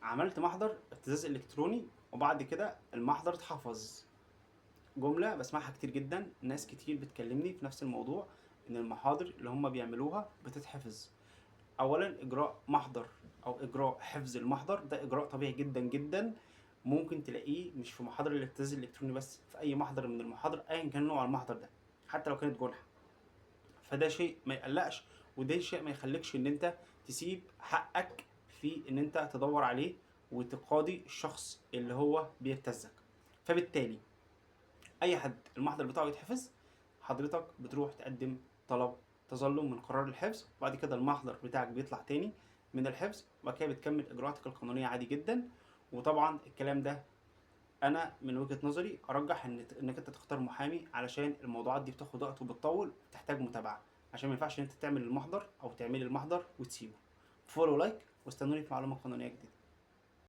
عملت محضر ابتزاز الكتروني، وبعد كده المحضر اتحفظ. جملة بسمعها كتير جدا، ناس كتير بتكلمني في نفس الموضوع، ان المحاضر اللي هم بيعملوها بتتحفظ. اولا اجراء محضر او اجراء حفظ المحضر ده اجراء طبيعي جدا جدا، ممكن تلاقيه مش في محاضر الابتزاز الالكتروني بس، في اي محضر من المحاضر ايا كان نوع المحضر ده، حتى لو كانت جنحة. فده شيء ما يقلقش، وده شيء ما يخليكش ان انت تسيب حقك في ان انت تدور عليه وتقاضي الشخص اللي هو بيبتزك. فبالتالي اي حد المحضر بتاعه يتحفظ، حضرتك بتروح تقدم طلب تظلم من قرار الحفظ، وبعد كده المحضر بتاعك بيطلع تاني من الحفظ، وبعد كده بتكمل اجراءاتك القانونيه عادي جدا. وطبعا الكلام ده انا من وجهه نظري ارجح انك انت تختار محامي، علشان الموضوعات دي بتاخد وقت وبتطول وبتحتاج متابعه، عشان ما ينفعش ان انت تعمل المحضر او تعملي المحضر وتسيبه. فولو لايك واستنوني في معلومه قانونيه جديده.